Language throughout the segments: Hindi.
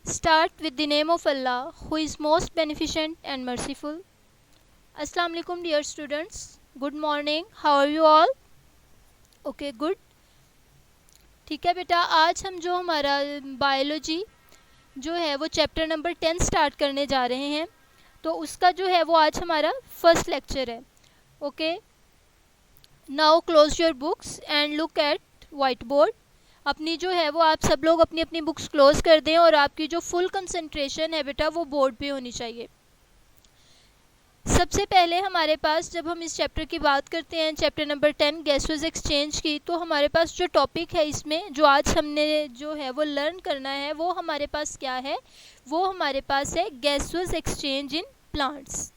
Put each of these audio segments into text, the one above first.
Start with the name of Allah, who is most beneficent and merciful. Assalamu alaikum dear students. Good morning. How are you all? Okay, good. ठीक है बेटा, आज हम जो हमारा बायोलॉजी जो है वो चैप्टर नंबर 10 स्टार्ट करने जा रहे हैं। तो उसका जो है वो आज हमारा फर्स्ट लेक्चर है। Okay, now close your books and look at white board. अपनी जो है वो आप सब लोग अपनी अपनी बुक्स क्लोज कर दें और आपकी जो फुल कंसंट्रेशन है बेटा वो बोर्ड पे होनी चाहिए। सबसे पहले हमारे पास जब हम इस चैप्टर की बात करते हैं, चैप्टर नंबर 10 गैसेस एक्सचेंज की, तो हमारे पास जो टॉपिक है इसमें जो आज हमने जो है वो लर्न करना है वो हमारे पास क्या है, वो हमारे पास है gases exchange in plants.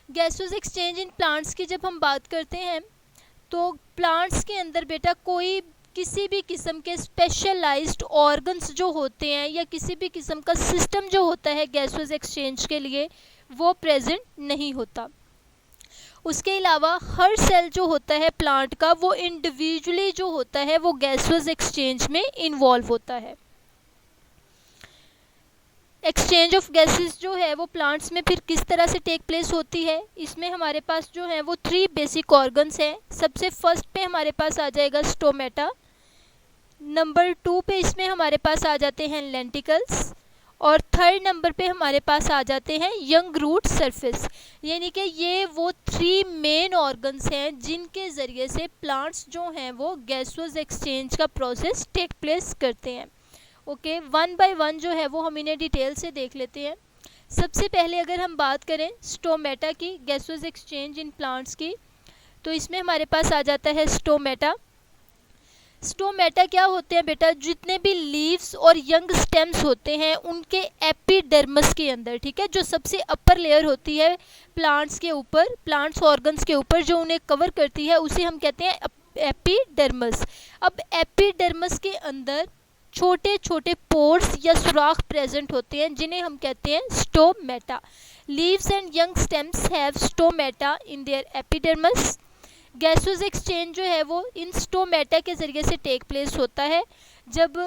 Gases exchange in plants की जब हम बात करते हैं तो प्लांट्स के अंदर बेटा कोई किसी भी किस्म के स्पेशलाइज्ड ऑर्गन्स जो होते हैं या किसी भी किस्म का सिस्टम जो होता है गैसेस एक्सचेंज के लिए वो प्रेजेंट नहीं होता। उसके अलावा हर सेल जो होता है प्लांट का वो इंडिविजुअली जो होता है वो गैसेस एक्सचेंज में इन्वॉल्व होता है। एक्सचेंज ऑफ गैसेस जो है वो प्लांट्स में फिर किस तरह से टेक प्लेस होती है, इसमें हमारे पास जो है वो 3 बेसिक ऑर्गन्स हैं। सबसे फर्स्ट पे हमारे पास आ जाएगा स्टोमेटा, नंबर 2 पे इसमें हमारे पास आ जाते हैं लेंटिकल्स, और थर्ड नंबर पे हमारे पास आ जाते हैं यंग रूट सरफेस। यानी कि ये वो 3 मेन ऑर्गन्स हैं जिनके ज़रिए से प्लांट्स जो हैं वो गैसेस एक्सचेंज का प्रोसेस टेक प्लेस करते हैं। ओके, वन बाय वन जो है वो हम इन्हें डिटेल से देख लेते हैं। सबसे पहले अगर हम बात करें स्टोमेटा की, गैसेस एक्सचेंज इन प्लांट्स की, तो इसमें हमारे पास आ जाता है स्टोमेटा। स्टोमेटा क्या होते हैं बेटा, जितने भी लीव्स और यंग स्टेम्स होते हैं उनके एपिडर्मस के अंदर, ठीक है, जो सबसे अपर लेयर होती है प्लांट्स के ऊपर, प्लांट्स ऑर्गन्स के ऊपर जो उन्हें कवर करती है उसे हम कहते हैं एपिडर्मस। अब एपिडर्मस के अंदर छोटे छोटे पोर्स या सुराख प्रेजेंट होते हैं जिन्हें हम कहते हैं stomata. Leaves and young stems have stomata in their epidermis. Gases exchange जो है वो इन स्टोमेटा के ज़रिए से टेक प्लेस होता है। जब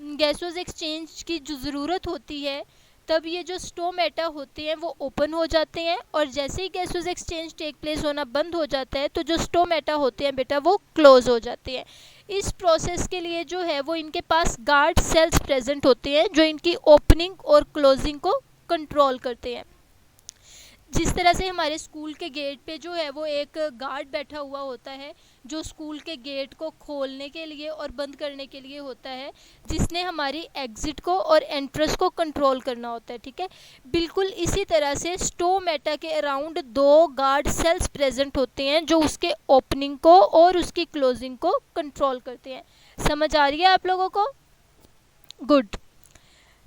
गैसेस एक्सचेंज की जो ज़रूरत होती है तब ये जो स्टोमेटा होते हैं वो ओपन हो जाते हैं, और जैसे ही गैसेस एक्सचेंज टेक प्लेस होना बंद हो जाता है तो जो स्टोमेटा होते हैं बेटा वो क्लोज हो जाते हैं। इस प्रोसेस के लिए जो है वो इनके पास गार्ड सेल्स प्रेजेंट होते हैं जो इनकी ओपनिंग और क्लोजिंग को कंट्रोल करते हैं। जिस तरह से हमारे स्कूल के गेट पे जो है वो एक गार्ड बैठा हुआ होता है जो स्कूल के गेट को खोलने के लिए और बंद करने के लिए होता है, जिसने हमारी एग्ज़िट को और एंट्रेंस को कंट्रोल करना होता है, ठीक है। बिल्कुल इसी तरह से स्टोमेटा के अराउंड 2 गार्ड सेल्स प्रेजेंट होते हैं जो उसके ओपनिंग को और उसकी क्लोजिंग को कंट्रोल करते हैं। समझ आ रही है आप लोगों को? Good.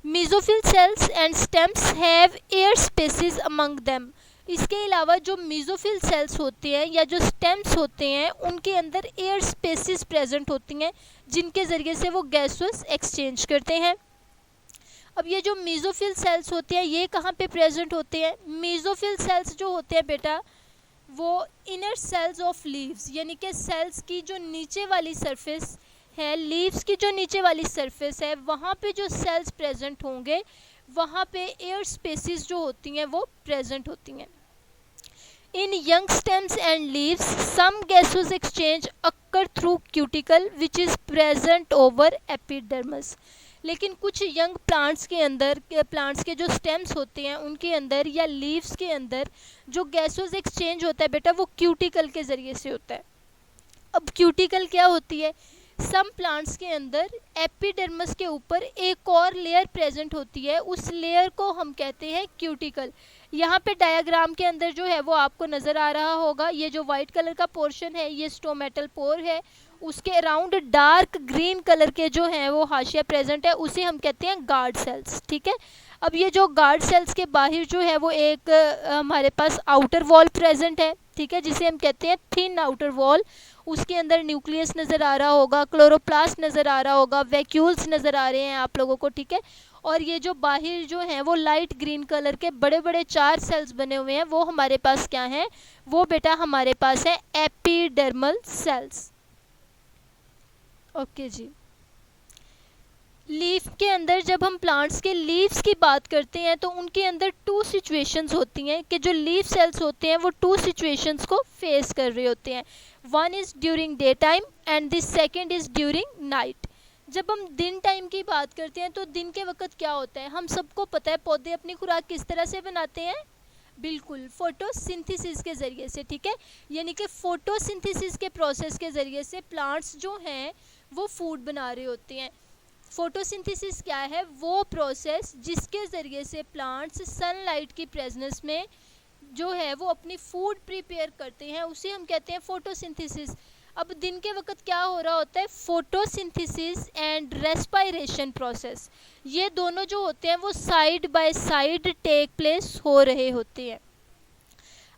Mesophyll cells and stems have air spaces among them. इसके अलावा जो मेसोफिल सेल्स होते हैं या जो स्टेम्स होते हैं उनके अंदर एयर स्पेसेस प्रेजेंट होती हैं जिनके ज़रिए से वो गैसेस एक्सचेंज करते हैं। अब ये जो मेसोफिल सेल्स होते हैं ये कहाँ पे प्रेजेंट होते हैं? मेसोफिल सेल्स जो होते हैं बेटा वो इनर सेल्स ऑफ लीव्स, यानी कि सेल्स की जो नीचे वाली सरफेस है, लीव्स की जो नीचे वाली सरफेस है वहाँ पे जो सेल्स प्रेजेंट होंगे वहाँ पे एयर स्पेसेस जो होती हैं वो प्रेजेंट होती हैं। In young stems and leaves some gases exchange occur through cuticle which is present over epidermis. लेकिन कुछ यंग प्लांट्स के अंदर, प्लांट्स के जो स्टेम्स होते हैं उनके अंदर या लीव्स के अंदर जो गैसेस एक्सचेंज होता है बेटा वो क्यूटिकल के ज़रिए से होता है। अब क्यूटिकल क्या होती है? सम प्लांट्स के अंदर एपिडर्मस के ऊपर एक और लेयर प्रेजेंट होती है, उस लेयर को हम कहते हैं क्यूटिकल। यहाँ पे डायग्राम के अंदर जो है वो आपको नज़र आ रहा होगा, ये जो वाइट कलर का पोर्शन है ये स्टोमेटल पोर है, उसके अराउंड डार्क ग्रीन कलर के जो हैं वो हाशिया प्रेजेंट है, उसे हम कहते हैं गार्ड सेल्स, ठीक है। अब ये जो गार्ड सेल्स के बाहर जो है वो एक हमारे पास आउटर वॉल प्रेजेंट है, ठीक है, जिसे हम कहते हैं थिन आउटर वॉल। उसके अंदर न्यूक्लियस नज़र आ रहा होगा, क्लोरोप्लास्ट नज़र आ रहा होगा, वैक्यूल्स नज़र आ रहे हैं आप लोगों को, ठीक है। और ये जो बाहर जो हैं वो लाइट ग्रीन कलर के बड़े बड़े 4 सेल्स बने हुए हैं वो हमारे पास क्या हैं? वो बेटा हमारे पास है एपिडर्मल सेल्स। ओके जी। लीफ के अंदर जब हम प्लांट्स के लीव्स की बात करते हैं तो उनके अंदर 2 सिचुएशंस होती हैं कि जो लीफ सेल्स होते हैं वो 2 सिचुएशंस को फेस कर रहे होते हैं। One is during day time and the second is during night. जब हम दिन टाइम की बात करते हैं तो दिन के वक्त क्या होता है, हम सबको पता है पौधे अपनी खुराक किस तरह से बनाते हैं, बिल्कुल फोटोसिंथेसिस के ज़रिए से, ठीक है। यानी कि फोटोसिंथेसिस के प्रोसेस के ज़रिए से प्लांट्स जो हैं वो फूड बना रहे होते हैं। फोटोसिंथेसिस क्या है, वो प्रोसेस जिसके ज़रिए से प्लांट्स सनलाइट की प्रेजेंस में जो है वो अपनी फूड प्रिपेयर करते हैं, उसे हम कहते हैं फोटोसिंथेसिस। अब दिन के वक्त क्या हो रहा होता है, फोटोसिंथेसिस एंड रेस्पायरेशन प्रोसेस, ये दोनों जो होते हैं वो side by side take place हो रहे होते हैं।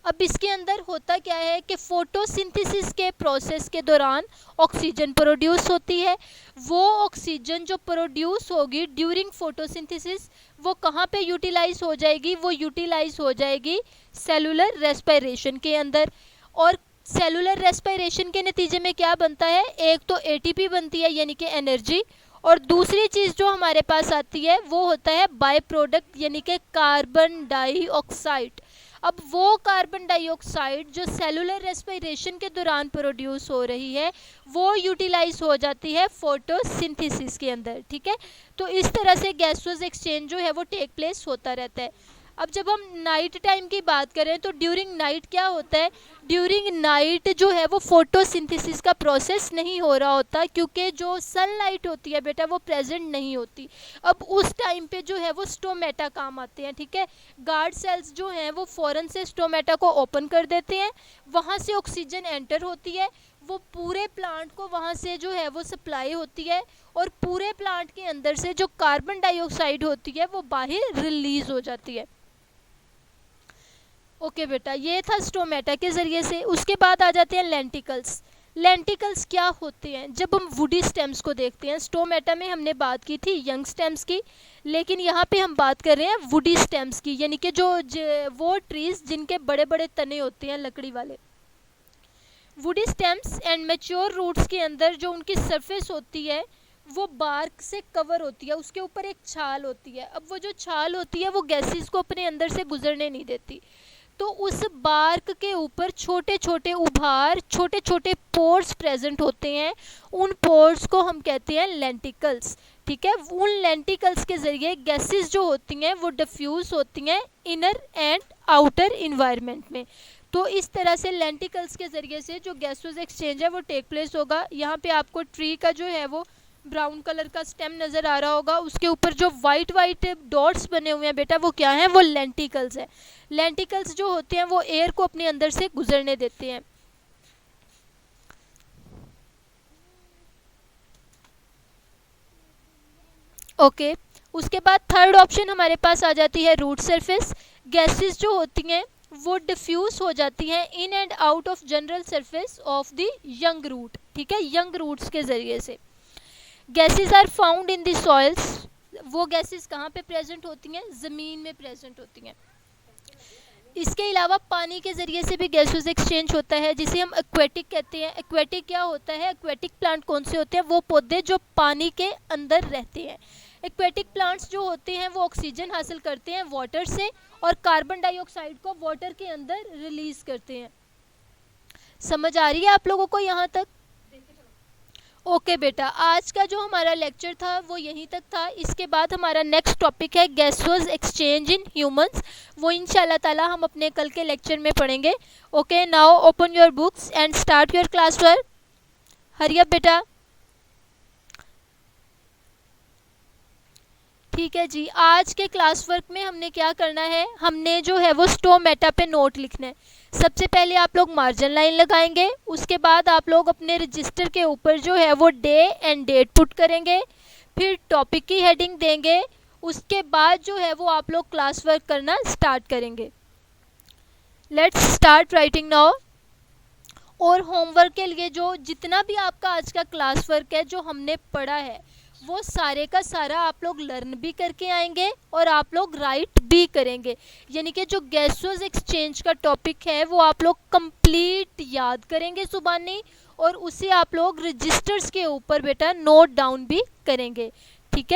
अब इसके अंदर होता क्या है कि फोटोसिंथेसिस के प्रोसेस के दौरान ऑक्सीजन प्रोड्यूस होती है। वो ऑक्सीजन जो प्रोड्यूस होगी ड्यूरिंग फोटोसिंथेसिस वो कहाँ पे यूटिलाइज हो जाएगी, वो यूटिलाइज हो जाएगी सेलुलर रेस्पिरेशन के अंदर। और सेलुलर रेस्पिरेशन के नतीजे में क्या बनता है, एक तो एटीपी बनती है यानी कि एनर्जी, और दूसरी चीज़ जो हमारे पास आती है वो होता है बाय प्रोडक्ट यानी कि कार्बन डाइऑक्साइड। अब वो कार्बन डाइऑक्साइड जो सेलुलर रेस्पिरेशन के दौरान प्रोड्यूस हो रही है वो यूटिलाइज हो जाती है फोटोसिंथेसिस के अंदर, ठीक है। तो इस तरह से गैसोस एक्सचेंज जो है वो टेक प्लेस होता रहता है। अब जब हम नाइट टाइम की बात करें तो ड्यूरिंग नाइट क्या होता है, ड्यूरिंग नाइट जो है वो फोटोसिंथेसिस का प्रोसेस नहीं हो रहा होता, क्योंकि जो सनलाइट होती है बेटा वो प्रेजेंट नहीं होती। अब उस टाइम पे जो है वो स्टोमेटा काम आते हैं, ठीक है। गार्ड सेल्स जो हैं वो फ़ौरन से स्टोमेटा को ओपन कर देते हैं, वहाँ से ऑक्सीजन एंटर होती है, वो पूरे प्लांट को वहाँ से जो है वो सप्लाई होती है, और पूरे प्लांट के अंदर से जो कार्बन डाइऑक्साइड होती है वो बाहर रिलीज हो जाती है। ओके बेटा, ये था स्टोमेटा के ज़रिए से। उसके बाद आ जाते हैं लेंटिकल्स। लेंटिकल्स क्या होते हैं, जब हम वुडी स्टेम्स को देखते हैं, स्टोमेटा में हमने बात की थी यंग स्टेम्स की, लेकिन यहाँ पे हम बात कर रहे हैं वुडी स्टेम्स की, यानी कि वो ट्रीज जिनके बड़े बड़े तने होते हैं लकड़ी वाले। Woody stems and mature roots के अंदर जो उनकी सरफेस होती है वो बार्क से कवर होती है, उसके ऊपर एक छाल होती है। अब वो जो छाल होती है वो गैसेस को अपने अंदर से गुजरने नहीं देती, तो उस बार्क के ऊपर छोटे छोटे उभार, छोटे छोटे पोर्स प्रेजेंट होते हैं। उन पोर्स को हम कहते हैं लेंटिकल्स, ठीक है। उन लेंटिकल्स के ज़रिए गैसेस जो होती हैं वो डिफ्यूज़ होती हैं इनर एंड आउटर इन्वायरमेंट में। तो इस तरह से लेंटिकल्स के ज़रिए से जो गैसोस एक्सचेंज है वो टेक प्लेस होगा। यहाँ पे आपको ट्री का जो है वो ब्राउन कलर का स्टेम नज़र आ रहा होगा, उसके ऊपर जो वाइट वाइट डॉट्स बने हुए हैं बेटा वो क्या हैं, वो लेंटिकल्स हैं। लेंटिकल्स जो होते हैं वो एयर को अपने अंदर से गुजरने देते हैं। ओके, उसके बाद थर्ड ऑप्शन हमारे पास आ जाती है रूट सरफेस। गैसेस जो होती हैं वो डिफ्यूज हो जाती हैं in and out of general surface of the young root, ठीक है, यंग रूट्स के ज़रिए से। Gases are found in the soils, वो गैसेस कहाँ पे प्रेजेंट होती हैं, ज़मीन में प्रेजेंट होती हैं। इसके अलावा पानी के ज़रिए से भी गैसेस एक्सचेंज होता है, जिसे हम एक्वेटिक कहते हैं। एक्वेटिक क्या होता है, एक्वेटिक प्लांट कौन से होते हैं, वो पौधे जो पानी के अंदर रहते हैं। एक्वेटिक प्लांट्स जो होते हैं वो ऑक्सीजन हासिल करते हैं वाटर से, और कार्बन डाइऑक्साइड को वाटर के अंदर रिलीज करते हैं। समझ आ रही है आप लोगों को यहाँ तक? ओके बेटा, आज का जो हमारा लेक्चर था वो यहीं तक था। इसके बाद हमारा नेक्स्ट टॉपिक है गैसोस एक्सचेंज इन ह्यूमंस, वो इंशाल्लाह ताला हम अपने कल के लेक्चर में पढ़ेंगे। Okay, now open your books and start your class work. Hurry up बेटा। ठीक है जी, आज के क्लास वर्क में हमने क्या करना है, हमने जो है वो स्टोमेटा पे नोट लिखना है। सबसे पहले आप लोग मार्जिन लाइन लगाएंगे, उसके बाद आप लोग अपने रजिस्टर के ऊपर जो है वो डे एंड डेट पुट करेंगे, फिर टॉपिक की हेडिंग देंगे, उसके बाद जो है वो आप लोग क्लास वर्क करना स्टार्ट करेंगे। Let's start writing now. और होमवर्क के लिए जो जितना भी आपका आज का क्लास वर्क है जो हमने पढ़ा है वो सारे का सारा आप लोग लर्न भी करके आएंगे और आप लोग राइट भी करेंगे। यानी कि जो गैसोस एक्सचेंज का टॉपिक है वो आप लोग कंप्लीट याद करेंगे सुबानी, और उसे आप लोग रजिस्टर्स के ऊपर बेटा नोट डाउन भी करेंगे, ठीक है।